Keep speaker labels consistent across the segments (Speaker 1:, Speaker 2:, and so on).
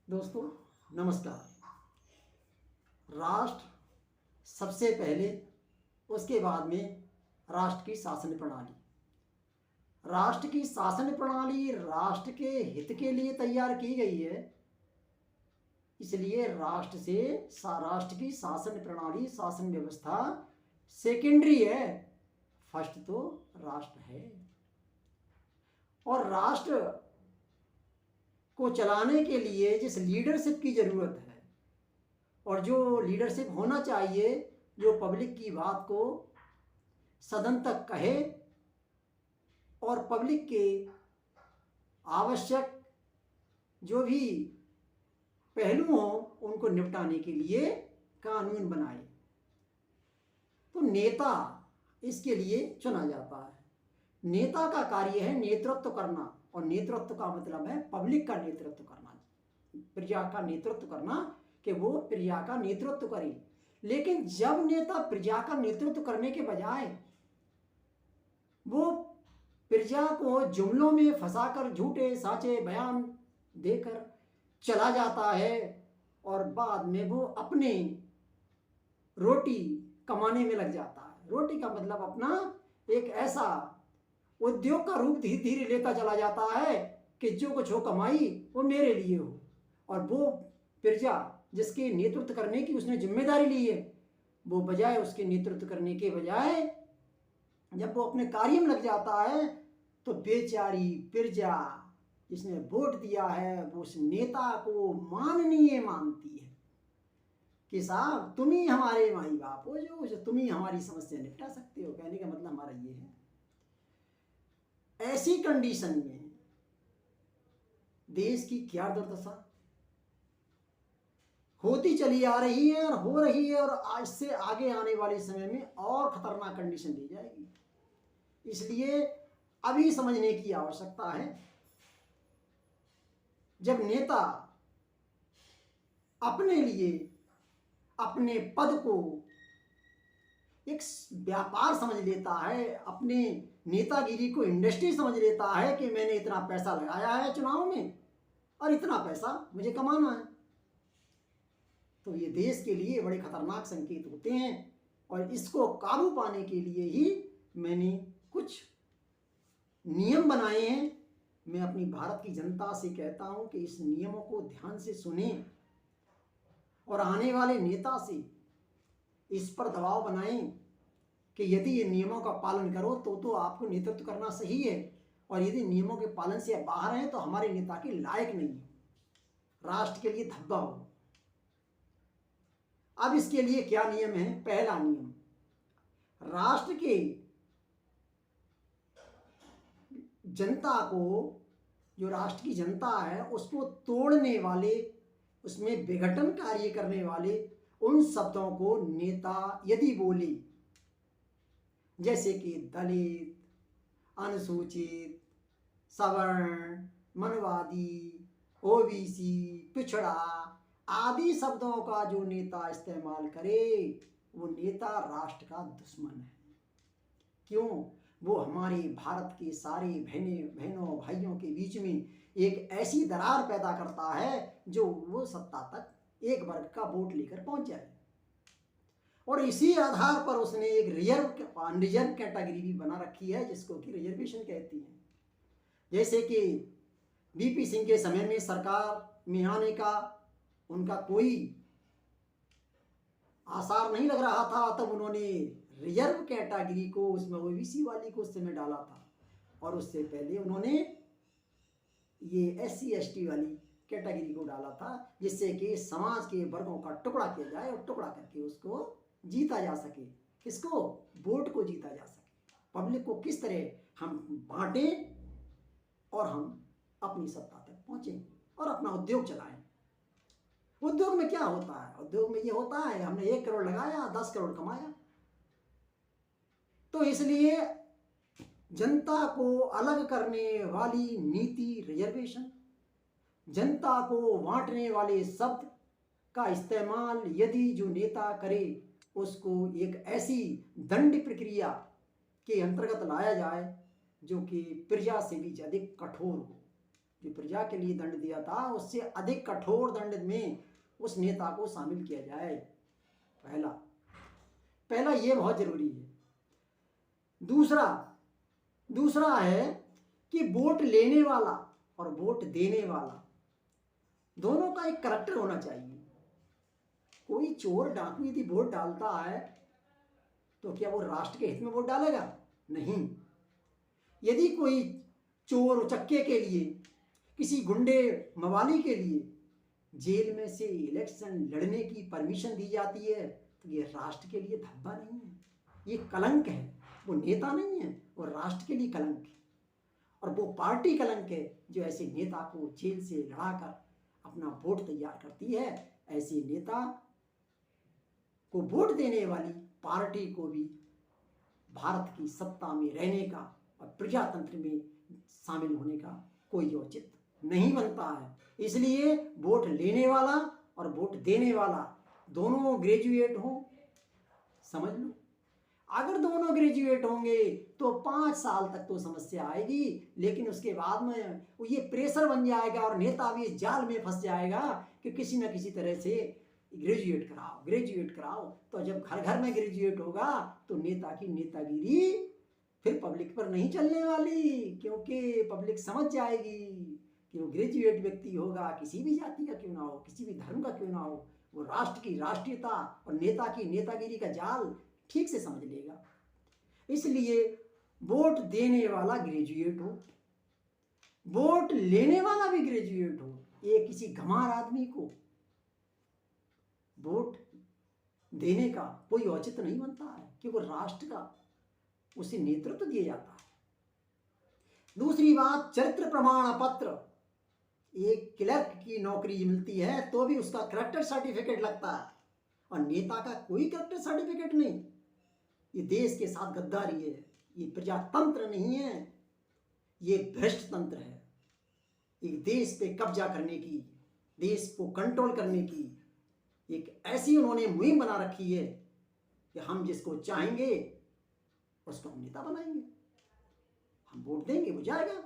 Speaker 1: दोस्तों नमस्कार। राष्ट्र सबसे पहले, उसके बाद में राष्ट्र की शासन प्रणाली। राष्ट्र की शासन प्रणाली राष्ट्र के हित के लिए तैयार की गई है, इसलिए राष्ट्र की शासन प्रणाली, शासन व्यवस्था सेकेंडरी है। फर्स्ट तो राष्ट्र है, और राष्ट्र को चलाने के लिए जिस लीडरशिप की जरूरत है, और जो लीडरशिप होना चाहिए, जो पब्लिक की बात को सदन तक कहे और पब्लिक के आवश्यक जो भी पहलू हों उनको निपटाने के लिए कानून बनाए, तो नेता इसके लिए चुना जाता है। नेता का कार्य है नेतृत्व करना, और नेतृत्व का मतलब है पब्लिक का नेतृत्व करना, प्रजा का नेतृत्व करना, कि वो प्रजा का नेतृत्व करे। लेकिन जब नेता प्रजा का नेतृत्व करने के बजाय वो प्रजा को जुमलों में फंसाकर झूठे साचे बयान देकर चला जाता है, और बाद में वो अपने रोटी कमाने में लग जाता है। रोटी का मतलब अपना एक ऐसा उद्योग का रूप धीरे धीरे लेता चला जाता है कि जो कुछ हो कमाई वो मेरे लिए हो, और वो प्रजा जिसके नेतृत्व करने की उसने जिम्मेदारी ली है, वो बजाय उसके नेतृत्व करने के बजाय जब वो अपने कार्य में लग जाता है, तो बेचारी प्रजा जिसने वोट दिया है वो उस नेता को माननीय मानती है कि साहब तुम ही हमारे माई बाप हो, जो तुम ही हमारी समस्या निपटा सकते हो। कहने का मतलब हमारा ये है। ऐसी कंडीशन में देश की क्या दुर्दशा होती चली आ रही है और हो रही है, और आज से आगे आने वाले समय में और खतरनाक कंडीशन दी जाएगी। इसलिए अभी समझने की आवश्यकता है, जब नेता अपने लिए अपने पद को एक व्यापार समझ लेता है, अपने नेतागिरी को इंडस्ट्री समझ लेता है कि मैंने इतना पैसा लगाया है चुनाव में और इतना पैसा मुझे कमाना है, तो ये देश के लिए बड़े खतरनाक संकेत होते हैं। और इसको काबू पाने के लिए ही मैंने कुछ नियम बनाए हैं। मैं अपनी भारत की जनता से कहता हूं कि इस नियमों को ध्यान से सुने और आने वाले नेता से इस पर दबाव बनाएं कि यदि ये नियमों का पालन करो तो आपको नेतृत्व करना सही है, और यदि नियमों के पालन से बाहर हैं तो हमारे नेता के लायक नहीं हो, राष्ट्र के लिए धब्बा हो। अब इसके लिए क्या नियम है? पहला नियम, राष्ट्र के जनता को, जो राष्ट्र की जनता है उसको तोड़ने वाले, उसमें विघटन कार्य करने वाले उन शब्दों को नेता यदि बोले, जैसे कि दलित, अनुसूचित, सवर्ण, मनवादी, ओबीसी, पिछड़ा आदि शब्दों का जो नेता इस्तेमाल करे, वो नेता राष्ट्र का दुश्मन है। क्यों? वो हमारे भारत के सारे बहनों भाइयों के बीच में एक ऐसी दरार पैदा करता है जो वो सत्ता तक एक वर्ग का वोट लेकर पहुंच जाए, और इसी आधार पर उसने एक रिजर्व कैटेगरी भी बना रखी है, जिसको कि रिजर्वेशन कहती है। जैसे कि बीपी सिंह के समय में सरकार में आने का उनका कोई आसार नहीं लग रहा था, तब उन्होंने रिजर्व कैटेगरी को उसमें ओबीसी वाली को उस समय डाला था, और उससे पहले उन्होंने ये एससी एसटी वाली कैटेगरी को डाला था, जिससे कि समाज के वर्गों का टुकड़ा किया जाए और टुकड़ा करके उसको जीता जा सके। किसको? वोट को जीता जा सके। पब्लिक को किस तरह हम बांटें और हम अपनी सत्ता तक पहुंचें और अपना उद्योग चलाएं। उद्योग में क्या होता है? उद्योग में ये होता है हमने 1 करोड़ लगाया, 10 करोड़ कमाया। तो इसलिए जनता को अलग करने वाली नीति रिजर्वेशन, जनता को बांटने वाले शब्द का इस्तेमाल यदि जो नेता करे, उसको एक ऐसी दंड प्रक्रिया के अंतर्गत लाया जाए जो कि प्रजा से भी अधिक कठोर हो। जो प्रजा के लिए दंड दिया था उससे अधिक कठोर दंड में उस नेता को शामिल किया जाए। पहला ये बहुत जरूरी है। दूसरा है कि वोट लेने वाला और वोट देने वाला दोनों का एक करैक्टर होना चाहिए। कोई चोर डाकू यदि वोट डालता है तो क्या वो राष्ट्र के हित में वोट डालेगा? नहीं। यदि कोई चोर उचक्के के लिए, किसी गुंडे मवाली के लिए जेल में से इलेक्शन लड़ने की परमिशन दी जाती है तो ये राष्ट्र के लिए धब्बा नहीं है, ये कलंक है। वो नेता नहीं है, वो राष्ट्र के लिए कलंक है। और वो पार्टी कलंक है जो ऐसे नेता को जेल से लड़ाकर अपना वोट तैयार करती है। ऐसे नेता को वोट देने वाली पार्टी को भी भारत की सत्ता में रहने का और प्रजातंत्र में शामिल होने का कोई औचित्य नहीं बनता है। इसलिए वोट लेने वाला और वोट देने वाला दोनों ग्रेजुएट हो, समझ लो। अगर दोनों ग्रेजुएट होंगे तो 5 साल तक तो समस्या आएगी, लेकिन उसके बाद में ये प्रेशर बन जाएगा और नेता भी इस जाल में फंस जाएगा कि किसी न किसी तरह से ग्रेजुएट कराओ। तो जब घर घर में ग्रेजुएट होगा तो नेता की नेतागिरी फिर पब्लिक पर नहीं चलने वाली, क्योंकि पब्लिक समझ जाएगी कि वो ग्रेजुएट व्यक्ति होगा, किसी भी जाति का क्यों ना हो, किसी भी धर्म का क्यों ना हो, वो राष्ट्र की राष्ट्रीयता और नेता की नेतागिरी का जाल ठीक से समझ लेगा। इसलिए वोट देने वाला ग्रेजुएट हो, वोट लेने वाला भी ग्रेजुएट हो। ये किसी गंवार आदमी को वोट देने का कोई औचित्य नहीं बनता है, क्योंकि राष्ट्र का उसे नेतृत्व दिया जाता है। दूसरी बात, चरित्र प्रमाण पत्र। एक क्लर्क की नौकरी मिलती है तो भी उसका कैरेक्टर सर्टिफिकेट लगता है, और नेता का कोई कैरेक्टर सर्टिफिकेट नहीं। ये देश के साथ गद्दारी है, ये प्रजातंत्र नहीं है, ये भ्रष्ट तंत्र है। एक देश पे कब्जा करने की, देश को कंट्रोल करने की एक ऐसी उन्होंने मुहिम बना रखी है कि हम जिसको चाहेंगे उसको हम नेता बनाएंगे, हम वोट देंगे वो जाएगा।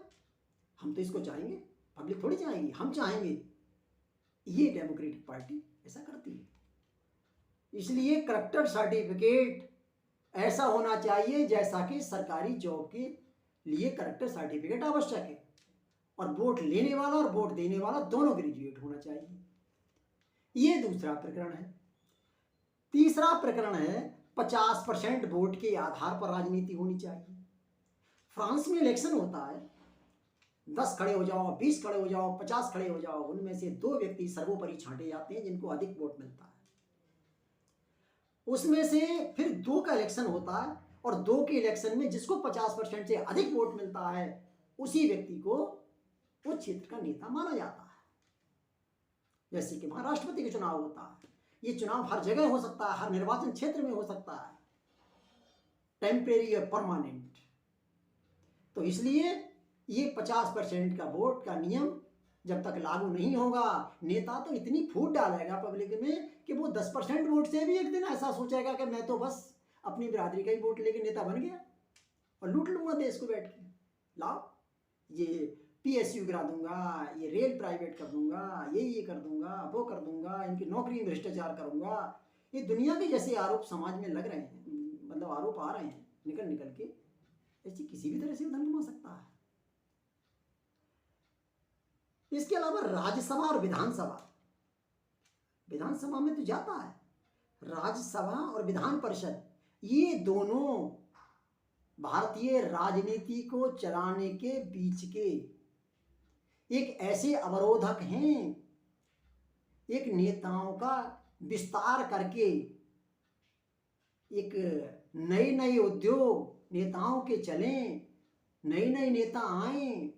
Speaker 1: हम तो इसको चाहेंगे, पब्लिक थोड़ी चाहेंगे, हम चाहेंगे। ये डेमोक्रेटिक पार्टी ऐसा करती है। इसलिए कैरेक्टर सर्टिफिकेट ऐसा होना चाहिए जैसा कि सरकारी जॉब के लिए कैरेक्टर सर्टिफिकेट आवश्यक है, और वोट लेने वाला और वोट देने वाला दोनों ग्रेजुएट होना चाहिए। ये दूसरा प्रकरण है। तीसरा प्रकरण है 50% वोट के आधार पर राजनीति होनी चाहिए। फ्रांस में इलेक्शन होता है, 10 खड़े हो जाओ, 20 खड़े हो जाओ, 50 खड़े हो जाओ, उनमें से 2 व्यक्ति सर्वोपरि छांटे जाते हैं जिनको अधिक वोट मिलता है। उसमें से फिर 2 का इलेक्शन होता है, और 2 के इलेक्शन में जिसको 50% से अधिक वोट मिलता है उसी व्यक्ति को उस क्षेत्र का नेता माना जाता है। जैसे कि वहां राष्ट्रपति का चुनाव होता है। ये चुनाव हर जगह हो सकता है, हर निर्वाचन क्षेत्र में हो सकता है, टेम्परेरी और परमानेंट। तो इसलिए ये 50% का वोट का नियम जब तक लागू नहीं होगा, नेता तो इतनी फूट डालेगा पब्लिक में कि वो 10% वोट से भी एक दिन ऐसा सोचेगा कि मैं तो बस अपनी बिरादरी का ही वोट लेके नेता बन गया और लूट लूंगा देश को बैठ के। लाओ, ये PSU गिरा दूंगा, ये रेल प्राइवेट कर दूंगा, ये कर दूंगा, वो कर दूंगा, इनकी नौकरी में भ्रष्टाचार करूंगा। ये दुनिया के जैसे आरोप समाज में लग रहे हैं, मतलब आरोप आ रहे हैं निकल के, ऐसी किसी भी तरह से धन कमा सकता है। इसके अलावा राज्यसभा और विधानसभा में तो जाता है, राज्यसभा और विधान परिषद, ये दोनों भारतीय राजनीति को चलाने के बीच के एक ऐसे अवरोधक हैं, एक नेताओं का विस्तार करके एक नए उद्योग नेताओं के चलें, नए नेता आएं,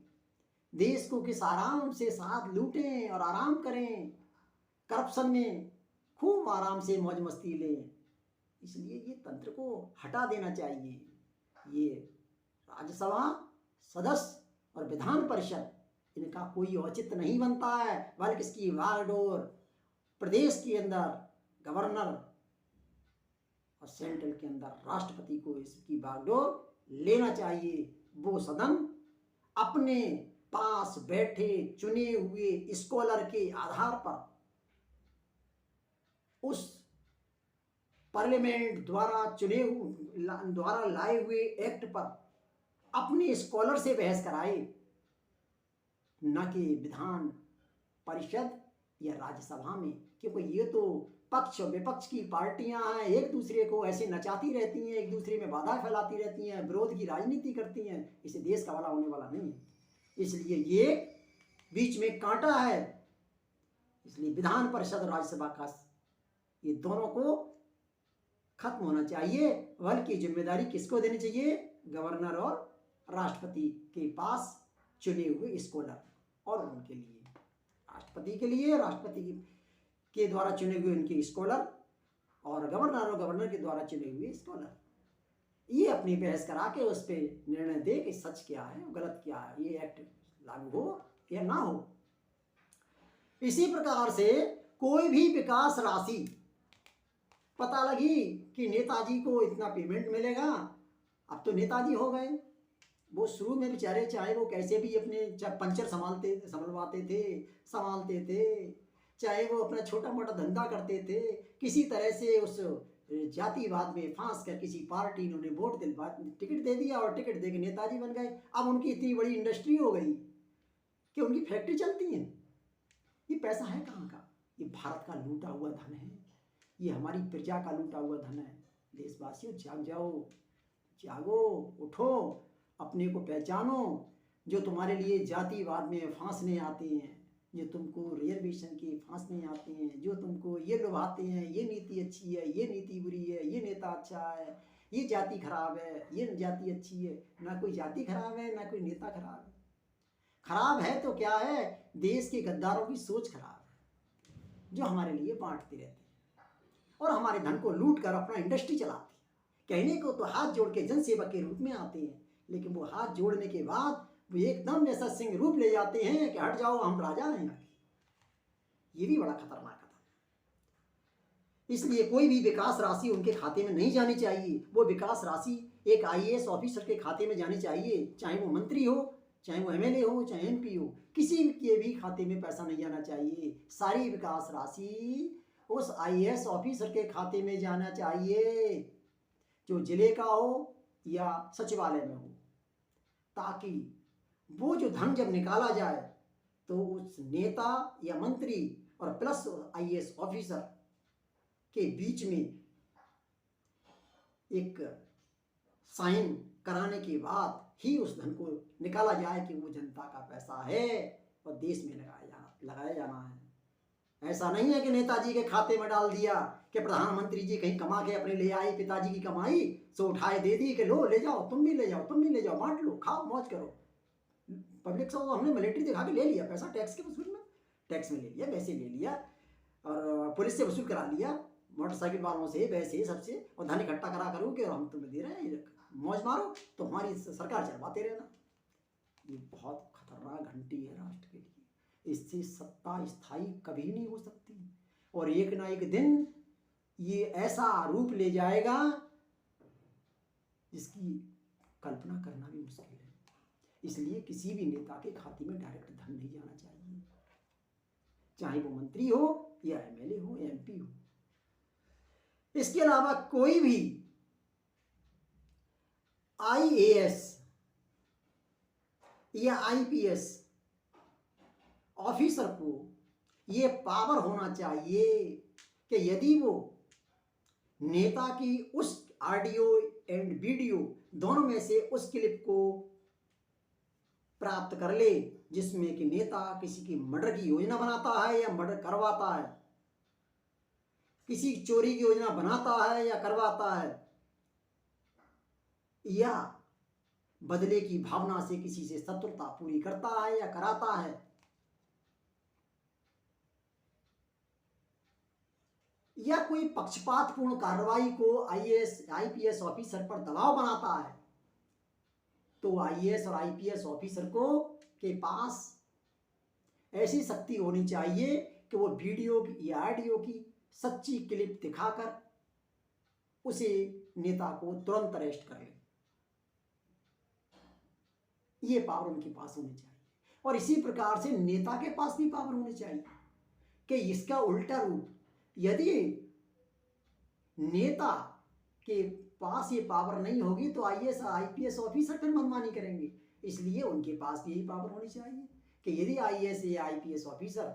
Speaker 1: देश को किस आराम से साथ लूटें और आराम करें, करप्शन में खूब आराम से मौज मस्ती लें। इसलिए ये तंत्र को हटा देना चाहिए। ये राज्यसभा सदस्य और विधान परिषद, इनका कोई औचित्य नहीं बनता है, बल्कि इसकी बागडोर प्रदेश के अंदर गवर्नर और सेंट्रल के अंदर राष्ट्रपति को इसकी बागडोर लेना चाहिए। वो सदन अपने पास बैठे चुने हुए स्कॉलर के आधार पर उस पार्लियामेंट द्वारा लाए हुए एक्ट पर अपने स्कॉलर से बहस कराए, न कि विधान परिषद या राज्यसभा में। क्योंकि ये तो पक्ष और विपक्ष की पार्टियां हैं, एक दूसरे को ऐसे नचाती रहती हैं, एक दूसरे में बाधा फैलाती रहती हैं, विरोध की राजनीति करती हैं। इससे देश का भला होने वाला नहीं है। इसलिए ये बीच में कांटा है। इसलिए विधान परिषद और राज्यसभा का ये दोनों को खत्म होना चाहिए। बल्कि जिम्मेदारी किसको देनी चाहिए? गवर्नर और राष्ट्रपति के पास चुने हुए स्कॉलर और उनके लिए, राष्ट्रपति के लिए राष्ट्रपति के द्वारा चुने हुए उनके स्कॉलर और गवर्नर के द्वारा चुने हुए स्कॉलर, ये अपनी बहस करा के उस पर निर्णय दे कि सच क्या है गलत क्या है, ये एक्ट लागू हो या ना हो। इसी प्रकार से कोई भी विकास राशि पता लगी कि नेताजी को इतना पेमेंट मिलेगा, अब तो नेताजी हो गए, वो शुरू में बेचारे चाहे वो कैसे भी अपने पंचर संभालते थे, चाहे वो अपना छोटा मोटा धंधा करते थे, किसी तरह से उस जातिवाद में फांस कर किसी पार्टी ने उन्हें वोट दिलवा टिकट दे दिया और टिकट दे के नेताजी बन गए। अब उनकी इतनी बड़ी इंडस्ट्री हो गई कि उनकी फैक्ट्री चलती है। ये पैसा है कहाँ का? ये भारत का लूटा हुआ धन है, ये हमारी प्रजा का लूटा हुआ धन है। देशवासियों जाग जाओ, जागो, उठो, अपने को पहचानो। जो तुम्हारे लिए जातिवाद में फांसने आते हैं, जो तुमको रिजर्वेशन के फांसने आते हैं, जो तुमको ये लुभाते हैं, ये नीति अच्छी है, ये नीति बुरी है, ये नेता अच्छा है, ये जाति खराब है, ये जाति अच्छी है। ना कोई जाति खराब है, ना कोई नेता खराब है। खराब है तो क्या है? देश के गद्दारों की सोच खराब है, जो हमारे लिए बांटते रहते हैं और हमारे धन को लूट कर अपना इंडस्ट्री चलाते हैं। कहने को तो हाथ जोड़ के जनसेवक के रूप में आते हैं, लेकिन वो हाथ जोड़ने के बाद वो एकदम ऐसा सिंह रूप ले जाते हैं कि हट जाओ, हम राजा हैं। ये भी बड़ा खतरनाक कदम है। इसलिए कोई भी विकास राशि उनके खाते में नहीं जानी चाहिए। वो विकास राशि एक IAS ऑफिसर के खाते में जानी चाहिए, चाहे वो मंत्री हो, चाहे वो MLA हो, चाहे MP हो, किसी के भी खाते में पैसा नहीं जाना चाहिए। सारी विकास राशि उस IAS ऑफिसर के खाते में जाना चाहिए, जो जिले का हो या सचिवालय में हो, ताकि वो जो धन जब निकाला जाए तो उस नेता या मंत्री और प्लस IAS ऑफिसर के बीच में एक साइन कराने के बाद ही उस धन को निकाला जाए कि वो जनता का पैसा है और देश में लगाया जाना है। ऐसा नहीं है कि नेताजी के खाते में डाल दिया कि प्रधानमंत्री जी कहीं कमा के अपने ले आए, पिताजी की कमाई सो उठाए दे दी कि लो ले जाओ, तुम भी ले जाओ, तुम भी ले जाओ, बांट लो, खाओ, मौज करो। पब्लिक से हमने मिलिट्री दिखा के ले लिया पैसा, टैक्स के वसूल में, टैक्स में ले लिया, वैसे ले लिया और पुलिस से वसूल करा लिया, मोटरसाइकिल वालों से, वैसे सबसे, और धन इकट्ठा करा करोगे और हम तुम्हें दे रहे हैं, मौज मारो, तो हमारी सरकार चलवाते रहना। ये बहुत खतरनाक घंटी है राष्ट्र के लिए। इससे सत्ता स्थायी कभी नहीं हो सकती और एक ना एक दिन ये ऐसा रूप ले जाएगा जिसकी कल्पना करना भी मुश्किल है। इसलिए किसी भी नेता के खाते में डायरेक्ट धन नहीं जाना चाहिए, चाहे वो मंत्री हो या MLA हो या MP हो। इसके अलावा कोई भी IAS या IPS ऑफिसर को ये पावर होना चाहिए कि यदि वो नेता की उस ऑडियो एंड वीडियो दोनों में से उस क्लिप को प्राप्त कर ले जिसमें कि नेता किसी की मर्डर की योजना बनाता है या मर्डर करवाता है, किसी चोरी की योजना बनाता है या करवाता है, या बदले की भावना से किसी से शत्रुता पूरी करता है या कराता है, या कोई पक्षपातपूर्ण कार्रवाई को IPS ऑफिसर पर दबाव बनाता है, तो IAS और IPS ऑफिसर को के पास ऐसी शक्ति होनी चाहिए कि वो वीडियो या ऑडियो की सच्ची क्लिप दिखाकर उसे नेता को तुरंत अरेस्ट कर ले। ये पावर उनके पास होनी चाहिए। और इसी प्रकार से नेता के पास भी पावर होनी चाहिए कि इसका उल्टा रूप, यदि नेता के पास ये पावर नहीं होगी तो आईएएस आईपीएस ऑफिसर फिर मनमानी करेंगे। इसलिए उनके पास भी यही पावर होनी चाहिए कि यदि आईएएस या आईपीएस ऑफिसर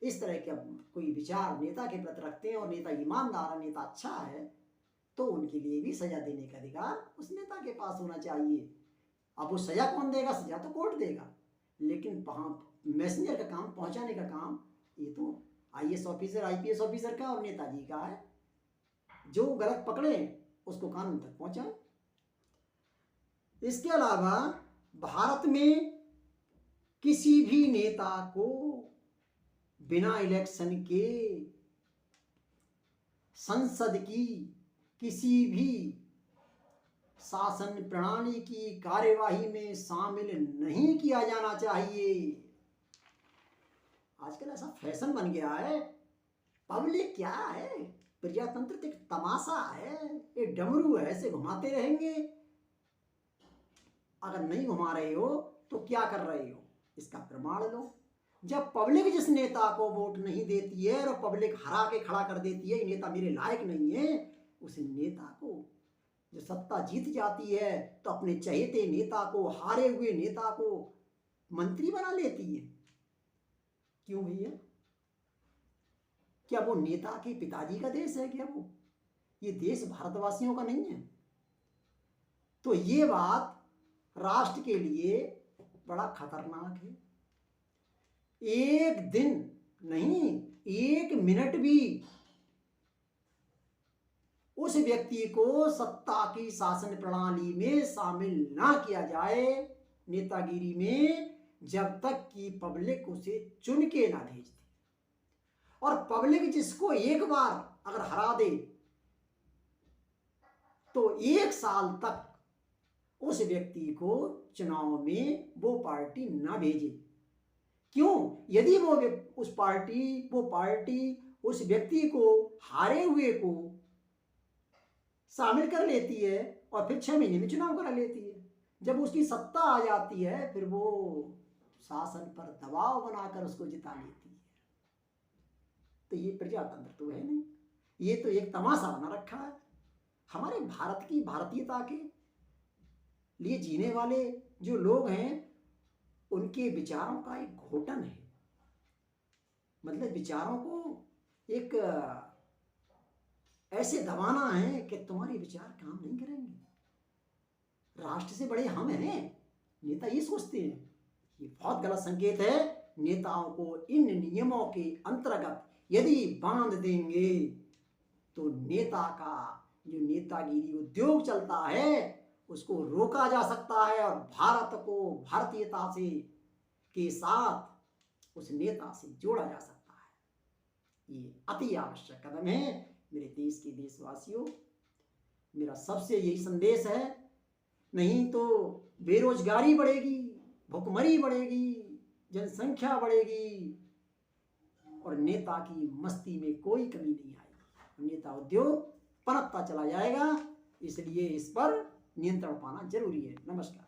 Speaker 1: इस तरह के कोई विचार नेता के प्रति रखते हैं और नेता ईमानदार है, नेता अच्छा है, तो उनके लिए भी सजा देने का अधिकार उस नेता के पास होना चाहिए। अब वो सजा कौन देगा? सजा तो कोर्ट देगा, लेकिन मैसेंजर का काम, पहुंचाने का काम, ये तो आईएएस ऑफिसर आईपीएस ऑफिसर का और नेताजी का है। जो गलत पकड़े उसको कानून तक पहुंचाए। इसके अलावा भारत में किसी भी नेता को बिना इलेक्शन के संसद की किसी भी शासन प्रणाली की कार्यवाही में शामिल नहीं किया जाना चाहिए। आजकल ऐसा फैशन बन गया है। पब्लिक क्या है? प्रजातंत्र तो एक तमाशा है, ये डमरू है, ऐसे घुमाते रहेंगे। अगर नहीं घुमा रहे हो तो क्या कर रहे हो, इसका प्रमाण लो। जब पब्लिक जिस नेता को वोट नहीं देती है और पब्लिक हरा के खड़ा कर देती है, ये नेता मेरे लायक नहीं है, उस नेता को जो सत्ता जीत जाती है तो अपने चहेते नेता को, हारे हुए नेता को मंत्री बना लेती है। क्यों भैया? क्या वो नेता के पिताजी का देश है क्या? वो ये देश भारतवासियों का नहीं है? तो ये बात राष्ट्र के लिए बड़ा खतरनाक है। एक दिन नहीं, एक मिनट भी उस व्यक्ति को सत्ता की शासन प्रणाली में शामिल ना किया जाए नेतागिरी में, जब तक कि पब्लिक उसे चुन के ना भेज दे। और पब्लिक जिसको एक बार अगर हरा दे तो 1 साल तक उस व्यक्ति को चुनाव में वो पार्टी ना भेजे। क्यों? यदि वो पार्टी उस व्यक्ति को, हारे हुए को शामिल कर लेती है और फिर 6 महीने में चुनाव करा लेती है, जब उसकी सत्ता आ जाती है फिर वो शासन पर दबाव बनाकर उसको जिता लेती है। तो ये प्रजातंत्र तो है नहीं, ये तो एक तमाशा बना रखा है। हमारे भारत की भारतीयता के लिए जीने वाले जो लोग हैं उनके विचारों का एक घोटन है। मतलब विचारों को एक ऐसे दबाना है कि तुम्हारे विचार काम नहीं करेंगे। राष्ट्र से बड़े हम हैं, नेता ये सोचते हैं। ये बहुत गलत संकेत है। नेताओं को इन नियमों के अंतर्गत यदि बांध देंगे तो नेता का जो नेतागिरी उद्योग चलता है उसको रोका जा सकता है और भारत को भारतीयता से के साथ उस नेता से जोड़ा जा सकता है। ये अति आवश्यक कदम है। मेरे देश के देशवासियों, मेरा सबसे यही संदेश है, नहीं तो बेरोजगारी बढ़ेगी, भुखमरी बढ़ेगी, जनसंख्या बढ़ेगी और नेता की मस्ती में कोई कमी नहीं आएगी। नेता उद्योग पनपता चला जाएगा। इसलिए इस पर नियंत्रण पाना जरूरी है। नमस्कार।